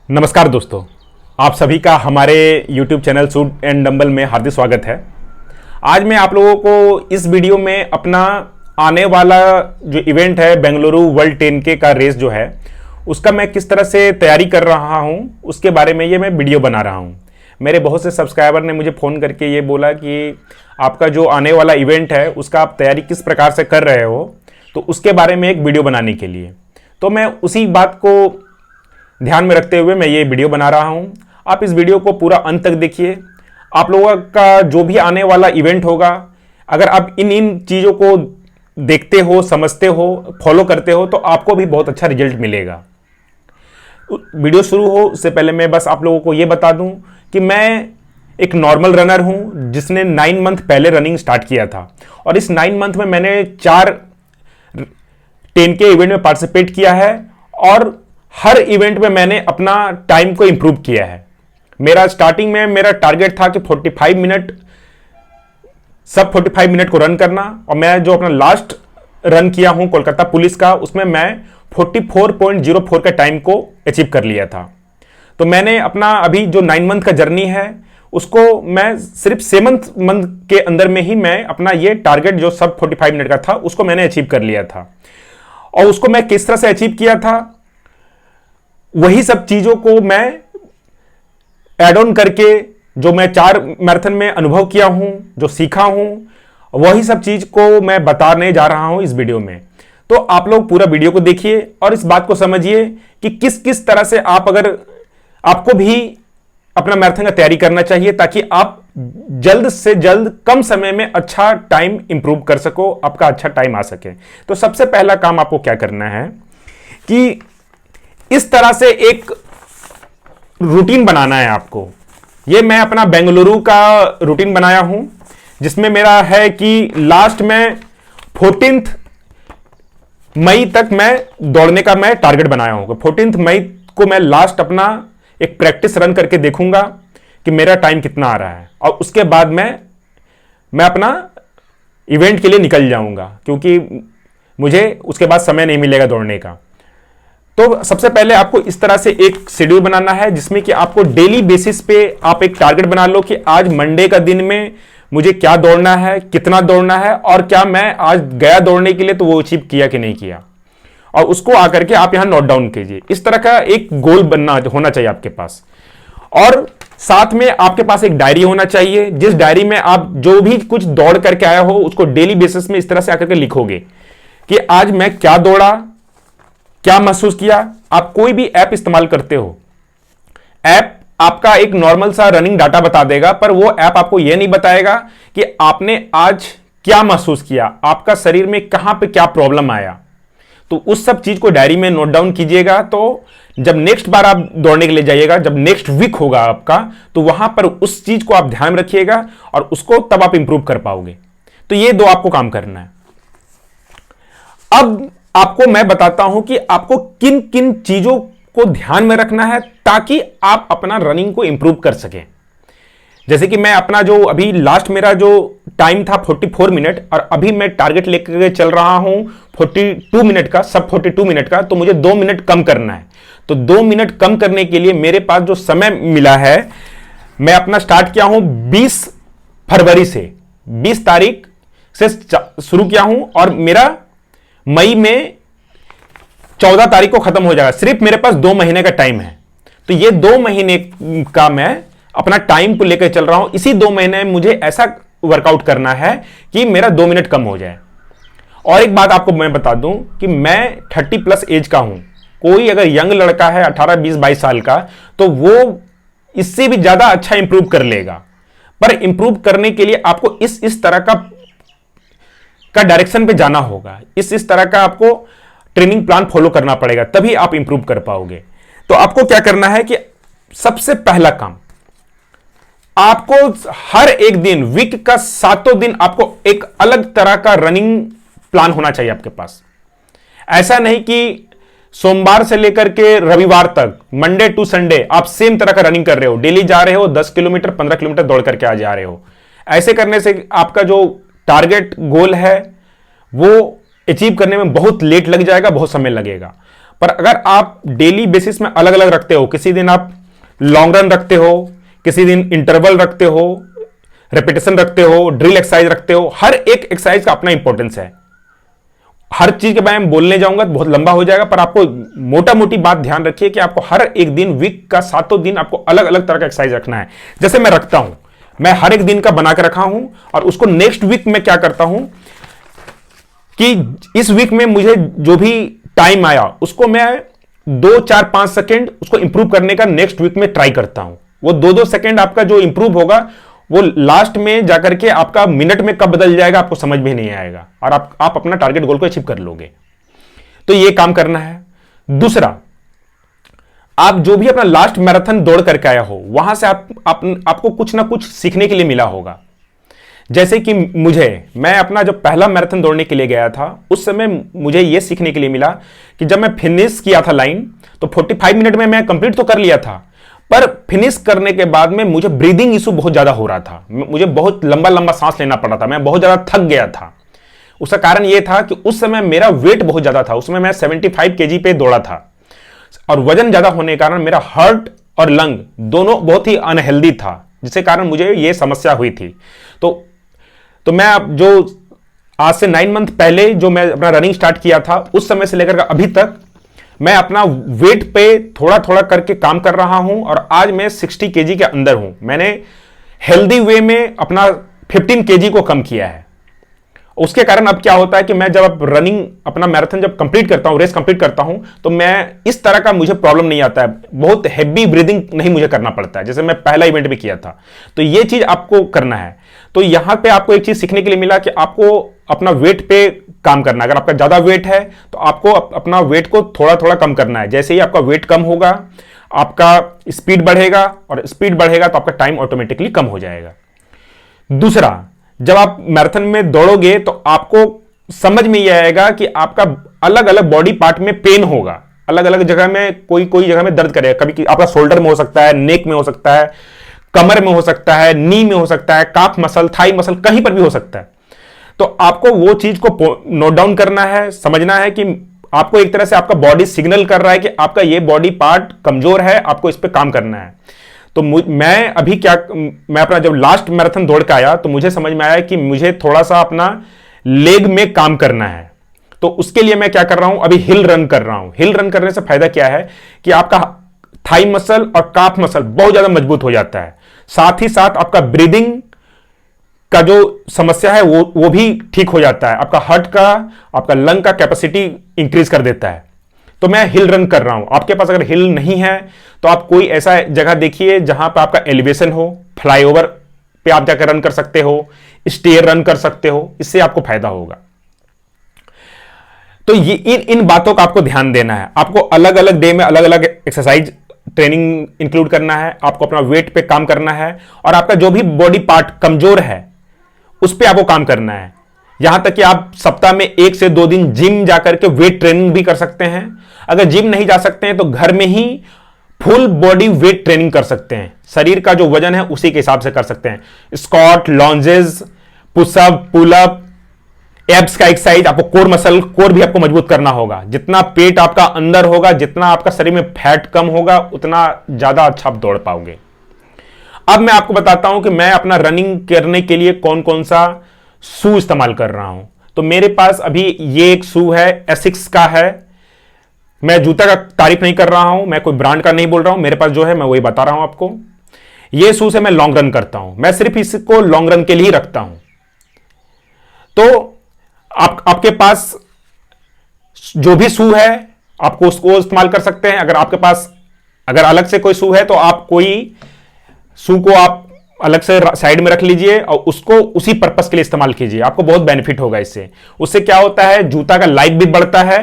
नमस्कार दोस्तों, आप सभी का हमारे YouTube channel suit and dumbbell में हार्दिक स्वागत है। आज मैं आप लोगों को इस वीडियो में अपना आने वाला जो इवेंट है बेंगलुरु वर्ल्ड 10K का रेस जो है उसका मैं किस तरह से तैयारी कर रहा हूं उसके बारे में ये मैं वीडियो बना रहा हूं। मेरे बहुत से सब्सक्राइबर ने मुझे फ़ोन करके ये बोला कि आपका जो आने वाला इवेंट है उसका आप तैयारी किस प्रकार से कर रहे हो, तो उसके बारे में एक वीडियो बनाने के लिए तो मैं उसी बात को ध्यान में रखते हुए मैं ये वीडियो बना रहा हूं। आप इस वीडियो को पूरा अंत तक देखिए। आप लोगों का जो भी आने वाला इवेंट होगा, अगर आप इन चीज़ों को देखते हो, समझते हो, फॉलो करते हो तो आपको भी बहुत अच्छा रिजल्ट मिलेगा। वीडियो शुरू हो उससे पहले मैं बस आप लोगों को ये बता दूं कि मैं एक नॉर्मल रनर हूं जिसने 9 मंथ पहले रनिंग स्टार्ट किया था और इस 9 मंथ में मैंने 4 10K इवेंट में पार्टिसिपेट किया है और हर इवेंट में मैंने अपना टाइम को इंप्रूव किया है। मेरा स्टार्टिंग में मेरा टारगेट था कि 45 मिनट, सब 45 मिनट को रन करना, और मैं जो अपना लास्ट रन किया हूं कोलकाता पुलिस का उसमें मैं 44.04 का टाइम को अचीव कर लिया था। तो मैंने अपना अभी जो 9 मंथ का जर्नी है उसको मैं सिर्फ 7 मंथ के अंदर में ही मैं अपना ये टारगेट जो सब 45 मिनट का था उसको मैंने अचीव कर लिया था। और उसको मैं किस तरह से अचीव किया था, वही सब चीजों को मैं एड ऑन करके जो मैं 4 मैराथन में अनुभव किया हूं, जो सीखा हूं, वही सब चीज को मैं बताने जा रहा हूं इस वीडियो में। तो आप लोग पूरा वीडियो को देखिए और इस बात को समझिए कि किस किस तरह से आप, अगर आपको भी अपना मैराथन का तैयारी करना चाहिए ताकि आप जल्द से जल्द कम समय में अच्छा टाइम इंप्रूव कर सको, आपका अच्छा टाइम आ सके। तो सबसे पहला काम आपको क्या करना है कि इस तरह से एक रूटीन बनाना है आपको। ये मैं अपना बेंगलुरु का रूटीन बनाया हूं जिसमें मेरा है कि लास्ट में 14 मई तक मैं दौड़ने का मैं टारगेट बनाया हूं। 14 मई को मैं लास्ट अपना एक प्रैक्टिस रन करके देखूंगा कि मेरा टाइम कितना आ रहा है और उसके बाद मैं अपना इवेंट के लिए निकल जाऊंगा, क्योंकि मुझे उसके बाद समय नहीं मिलेगा दौड़ने का। तो सबसे पहले आपको इस तरह से एक शेड्यूल बनाना है जिसमें कि आपको डेली बेसिस पे आप एक टारगेट बना लो कि आज मंडे का दिन में मुझे क्या दौड़ना है, कितना दौड़ना है और क्या मैं आज गया दौड़ने के लिए तो वो अचीव किया कि नहीं किया, और उसको आकर के आप यहां नोट डाउन कीजिए। इस तरह का एक गोल बनना होना चाहिए आपके पास। और साथ में आपके पास एक डायरी होना चाहिए जिस डायरी में आप जो भी कुछ दौड़ करके आया हो उसको डेली बेसिस में इस तरह से आकर के लिखोगे कि आज मैं क्या दौड़ा, क्या महसूस किया। आप कोई भी ऐप इस्तेमाल करते हो, ऐप आपका एक नॉर्मल सा रनिंग डाटा बता देगा, पर वो ऐप आपको यह नहीं बताएगा कि आपने आज क्या महसूस किया, आपका शरीर में कहां पे क्या प्रॉब्लम आया। तो उस सब चीज को डायरी में नोट डाउन कीजिएगा। तो जब नेक्स्ट बार आप दौड़ने के लिए जाइएगा, जब नेक्स्ट वीक होगा आपका, तो वहां पर उस चीज को आप ध्यान रखिएगा और उसको तब आप इंप्रूव कर पाओगे। तो ये 2 आपको काम करना है। अब आपको मैं बताता हूं कि आपको किन किन चीजों को ध्यान में रखना है ताकि आप अपना रनिंग को इंप्रूव कर सकें। जैसे कि मैं अपना जो अभी लास्ट मेरा जो टाइम था 44 मिनट और अभी मैं टारगेट लेकर चल रहा हूं 42 मिनट का, सब 42 मिनट का, तो मुझे 2 मिनट कम करना है। तो 2 मिनट कम करने के लिए मेरे पास जो समय मिला है, मैं अपना स्टार्ट किया हूं 20 फरवरी से, 20 तारीख से शुरू किया हूं और मेरा मई में 14 तारीख को खत्म हो जाएगा। सिर्फ मेरे पास 2 महीने का टाइम है। तो ये 2 महीने का मैं अपना टाइम को लेकर चल रहा हूं। इसी 2 महीने में मुझे ऐसा वर्कआउट करना है कि मेरा 2 मिनट कम हो जाए। और एक बात आपको मैं बता दूं कि मैं 30+ एज का हूं। कोई अगर यंग लड़का है 18, 20, 22 साल का, तो वो इससे भी ज्यादा अच्छा इंप्रूव कर लेगा। पर इंप्रूव करने के लिए आपको इस तरह का डायरेक्शन पे जाना होगा, इस तरह का आपको ट्रेनिंग प्लान फॉलो करना पड़ेगा, तभी आप इंप्रूव कर पाओगे। तो आपको क्या करना है कि सबसे पहला काम, आपको हर एक दिन, वीक का 7 दिन आपको एक अलग तरह का रनिंग प्लान होना चाहिए आपके पास। ऐसा नहीं कि सोमवार से लेकर के रविवार तक, मंडे टू संडे आप सेम तरह का रनिंग कर रहे हो, डेली जा रहे हो 10 किलोमीटर 15 किलोमीटर दौड़ करके आ जा रहे हो। ऐसे करने से आपका जो टारगेट गोल है वो अचीव करने में बहुत लेट लग जाएगा, बहुत समय लगेगा। पर अगर आप डेली बेसिस में अलग अलग रखते हो, किसी दिन आप लॉन्ग रन रखते हो, किसी दिन इंटरवल रखते हो, रेपिटेशन रखते हो, ड्रिल एक्सरसाइज रखते हो, हर एक एक्सरसाइज का अपना इंपॉर्टेंस है। हर चीज के बारे में बोलने जाऊंगा तो बहुत लंबा हो जाएगा, पर आपको मोटा मोटी बात ध्यान रखिए कि आपको हर एक दिन, वीक का 7 दिन आपको अलग अलग तरह का एक्सरसाइज रखना है। जैसे मैं रखता हूं, मैं हर एक दिन का बना के रखा हूं और उसको नेक्स्ट वीक में क्या करता हूं कि इस वीक में मुझे जो भी टाइम आया उसको मैं 2, 4, 5 सेकेंड उसको इंप्रूव करने का नेक्स्ट वीक में ट्राई करता हूं। वो 2-2 सेकेंड आपका जो इंप्रूव होगा वो लास्ट में जाकर के आपका मिनट में कब बदल जाएगा आपको समझ में नहीं आएगा और आप अपना टारगेट गोल को अचीव कर लोगे। तो ये काम करना है। दूसरा, आप जो भी अपना लास्ट मैराथन दौड़ करके आया हो वहां से आपको कुछ ना कुछ सीखने के लिए मिला होगा। जैसे कि मैं अपना जब पहला मैराथन दौड़ने के लिए गया था उस समय मुझे यह सीखने के लिए मिला कि जब मैं फिनिश किया था लाइन तो 45 मिनट में मैं कंप्लीट तो कर लिया था, पर फिनिश करने के बाद में मुझे ब्रीदिंग इशू बहुत ज्यादा हो रहा था। मुझे बहुत लंबा लंबा सांस लेना पड़ रहा था, मैं बहुत ज्यादा थक गया था। उसका कारण यह था कि उस समय मेरा वेट बहुत ज्यादा था, उसमें मैं 75 केजी पे दौड़ा था और वजन ज्यादा होने के कारण मेरा हार्ट और लंग दोनों बहुत ही अनहेल्दी था, जिसके कारण मुझे यह समस्या हुई थी। तो मैं अब जो आज से 9 मंथ पहले जो मैं अपना रनिंग स्टार्ट किया था उस समय से लेकर अभी तक मैं अपना वेट पे थोड़ा थोड़ा करके काम कर रहा हूं और आज मैं 60 केजी के अंदर हूं। मैंने हेल्दी वे में अपना 15 केजी को कम किया है। उसके कारण अब क्या होता है कि मैं जब रनिंग अपना मैराथन जब कंप्लीट करता हूं, रेस कंप्लीट करता हूं, तो मैं इस तरह का मुझे प्रॉब्लम नहीं आता है, बहुत हैवी ब्रीदिंग नहीं मुझे करना पड़ता है जैसे मैं पहला इवेंट भी किया था। तो ये चीज आपको करना है। तो यहां पे आपको एक चीज सीखने के लिए मिला कि आपको अपना वेट पे काम करना है। अगर आपका ज्यादा वेट है तो आपको अपना वेट को थोड़ा थोड़ा कम करना है। जैसे ही आपका वेट कम होगा आपका स्पीड बढ़ेगा और स्पीड बढ़ेगा तो आपका टाइम ऑटोमेटिकली कम हो जाएगा। दूसरा, जब आप मैराथन में दौड़ोगे तो आपको समझ में यह आएगा कि आपका अलग अलग बॉडी पार्ट में पेन होगा, अलग अलग जगह में कोई जगह में दर्द करेगा। कभी आपका शोल्डर में हो सकता है, नेक में हो सकता है, कमर में हो सकता है, नी में हो सकता है, काफ मसल, थाई मसल, कहीं पर भी हो सकता है। तो आपको वो चीज को नोट डाउन करना है, समझना है कि आपको एक तरह से आपका बॉडी सिग्नल कर रहा है कि आपका ये बॉडी पार्ट कमजोर है, आपको इस पर काम करना है। तो मैं अपना जब लास्ट मैराथन दौड़ के आया तो मुझे समझ में आया कि मुझे थोड़ा सा अपना लेग में काम करना है। तो उसके लिए मैं क्या कर रहा हूं, अभी हिल रन कर रहा हूं। हिल रन करने से फायदा क्या है कि आपका थाई मसल और काफ मसल बहुत ज्यादा मजबूत हो जाता है, साथ ही साथ आपका ब्रीदिंग का जो समस्या है वो भी ठीक हो जाता है, आपका हार्ट का, आपका लंग का कैपेसिटी इंक्रीज कर देता है। तो मैं हिल रन कर रहा हूं। आपके पास अगर हिल नहीं है तो आप कोई ऐसा जगह देखिए जहां पर आपका एलिवेशन हो, फ्लाईओवर पे आप जाकर रन कर सकते हो, स्टेयर रन कर सकते हो, इससे आपको फायदा होगा। तो ये इन बातों का आपको ध्यान देना है। आपको अलग अलग डे में अलग अलग एक्सरसाइज ट्रेनिंग इंक्लूड करना है, आपको अपना वेट पे काम करना है और आपका जो भी बॉडी पार्ट कमजोर है उस पे आपको काम करना है। यहां तक कि आप सप्ताह में 1 से 2 दिन जिम जाकर के वेट ट्रेनिंग भी कर सकते हैं। अगर जिम नहीं जा सकते हैं तो घर में ही फुल बॉडी वेट ट्रेनिंग कर सकते हैं। शरीर का जो वजन है उसी के हिसाब से कर सकते हैं। Squat, lunges, pushup, pullup, abs का एक्सरसाइज। आपको कोर भी आपको मजबूत करना होगा। जितना पेट आपका अंदर होगा, जितना आपका शरीर में फैट कम होगा, उतना ज्यादा अच्छा आप दौड़ पाओगे। अब मैं आपको बताता हूं कि मैं अपना रनिंग करने के लिए कौन कौन सा शू इस्तेमाल कर रहा हूं। तो मेरे पास अभी ये एक शू है, एसिक्स का है। मैं जूता का तारीफ नहीं कर रहा हूं, मैं कोई ब्रांड का नहीं बोल रहा हूं, मेरे पास जो है मैं वही बता रहा हूं आपको। ये शू से मैं लॉन्ग रन करता हूं, मैं सिर्फ इसको लॉन्ग रन के लिए रखता हूं। तो आपके पास जो भी शू है आपको उसको इस्तेमाल कर सकते हैं। अगर आपके पास अगर अलग से कोई शू है तो आप कोई शू को आप अलग से साइड में रख लीजिए और उसको उसी पर्पस के लिए इस्तेमाल कीजिए। आपको बहुत बेनिफिट होगा इससे। उससे क्या होता है, जूता का लाइफ भी बढ़ता है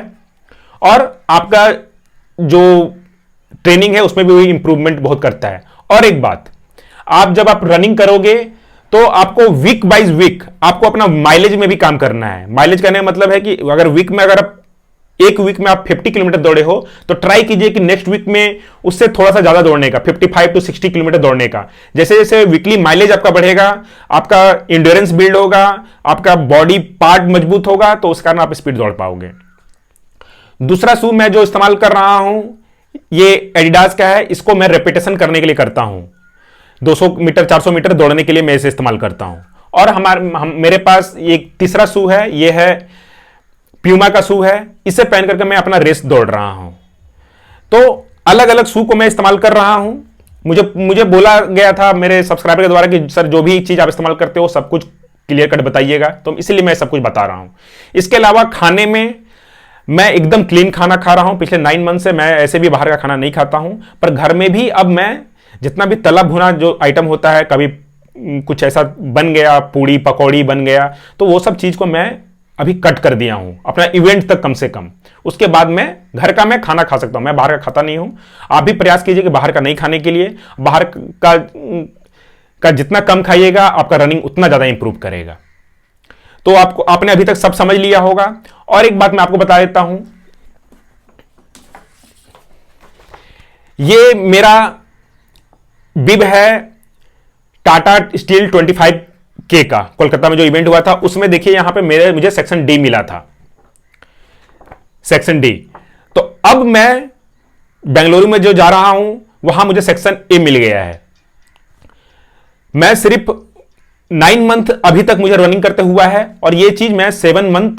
और आपका जो ट्रेनिंग है उसमें भी इंप्रूवमेंट बहुत करता है। और एक बात, जब आप रनिंग करोगे तो आपको वीक बाइज वीक आपको अपना माइलेज में भी काम करना है। माइलेज करने का मतलब है कि अगर आप एक वीक में आप 50 किलोमीटर दौड़े हो तो ट्राई कीजिए कि नेक्स्ट वीक में उससे थोड़ा सा ज्यादा दौड़ने का, 55 to 60 किलोमीटर दौड़ने का। जैसे जैसे वीकली माइलेज आपका बढ़ेगा, आपका इंड्योरेंस बिल्ड होगा, आपका बॉडी पार्ट मजबूत होगा, तो उस कारण आप स्पीड दौड़ पाओगे। दूसरा शू मैं जो इस्तेमाल कर रहा हूं ये एडिडास का है, इसको मैं रेपिटेशन करने के लिए करता हूं। 200 मीटर 400 मीटर दौड़ने के लिए मैं इसे इस्तेमाल करता हूं। और मेरे पास एक तीसरा शू है, ये है प्यूमा का शू है, इसे पहन करके मैं अपना रेस दौड़ रहा हूं। तो अलग अलग शू को मैं इस्तेमाल कर रहा हूं। मुझे बोला गया था मेरे सब्सक्राइबर के द्वारा कि सर जो भी चीज आप इस्तेमाल करते हो सब कुछ क्लियर कट बताइएगा, तो इसलिए मैं सब कुछ बता रहा हूं। इसके अलावा खाने में मैं एकदम क्लीन खाना खा रहा हूं। पिछले 9 मंथ से मैं ऐसे भी बाहर का खाना नहीं खाता हूं, पर घर में भी अब मैं जितना भी तला भुना जो आइटम होता है, कभी कुछ ऐसा बन गया, पूड़ी पकौड़ी बन गया, तो वो सब चीज को मैं अभी कट कर दिया हूं अपना इवेंट तक कम से कम। उसके बाद मैं घर का मैं खाना खा सकता हूं, मैं बाहर का खाता नहीं हूं। आप भी प्रयास कीजिए कि बाहर का नहीं खाने के लिए। बाहर का जितना कम खाइएगा आपका रनिंग उतना ज्यादा इंप्रूव करेगा। तो आपने अभी तक सब समझ लिया होगा। और एक बात मैं आपको बता देता हूं, ये मेरा बिब है टाटा स्टील 25K का, कोलकाता में जो इवेंट हुआ था उसमें देखिए यहां पे मुझे सेक्शन डी मिला था, सेक्शन डी। तो अब मैं बेंगलुरु में जो जा रहा हूं वहां मुझे सेक्शन ए मिल गया है। मैं सिर्फ 9 मंथ अभी तक मुझे रनिंग करते हुआ है, और ये चीज मैं 7 मंथ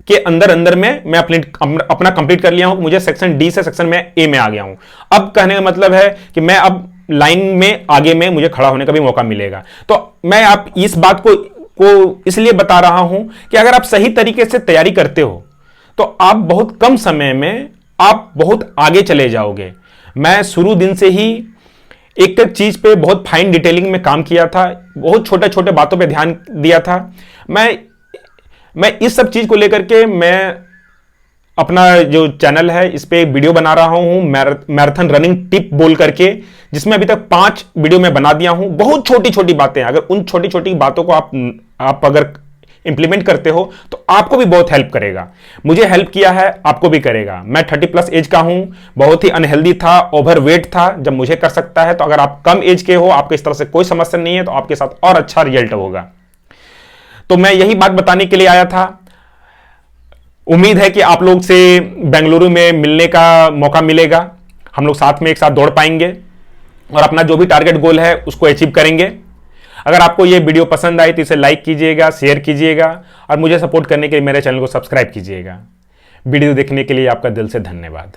के अंदर अंदर में मैं अपना कंप्लीट कर लिया हूं। मुझे सेक्शन डी से सेक्शन में ए में आ गया हूं। अब कहने का मतलब है कि मैं अब लाइन में आगे में मुझे खड़ा होने का भी मौका मिलेगा। तो मैं आप इस बात को इसलिए बता रहा हूं कि अगर आप सही तरीके से तैयारी करते हो तो आप बहुत कम समय में आप बहुत आगे चले जाओगे। मैं शुरू दिन से ही एक एक चीज पे बहुत फाइन डिटेलिंग में काम किया था, बहुत छोटे छोटे बातों पे ध्यान दिया था। मैं इस सब चीज को लेकर के मैं अपना जो चैनल है इस पे वीडियो बना रहा हूं, मैराथन रनिंग टिप बोल करके, जिसमें अभी तक 5 वीडियो में बना दिया हूं। बहुत छोटी छोटी बातें, अगर उन छोटी छोटी बातों को आप अगर इंप्लीमेंट करते हो तो आपको भी बहुत हेल्प करेगा। मुझे हेल्प किया है, आपको भी करेगा। मैं 30+ एज का हूं, बहुत ही अनहेल्दी था, ओवरवेट था, जब मुझे कर सकता है तो अगर आप कम एज के हो, आपको इस तरह से कोई समस्या नहीं है, तो आपके साथ और अच्छा रिजल्ट होगा। तो मैं यही बात बताने के लिए आया था। उम्मीद है कि आप लोग से बेंगलुरु में मिलने का मौका मिलेगा, हम लोग साथ में एक साथ दौड़ पाएंगे और अपना जो भी टारगेट गोल है उसको अचीव करेंगे। अगर आपको ये वीडियो पसंद आई तो इसे लाइक कीजिएगा, शेयर कीजिएगा, और मुझे सपोर्ट करने के लिए मेरे चैनल को सब्सक्राइब कीजिएगा। वीडियो देखने के लिए आपका दिल से धन्यवाद।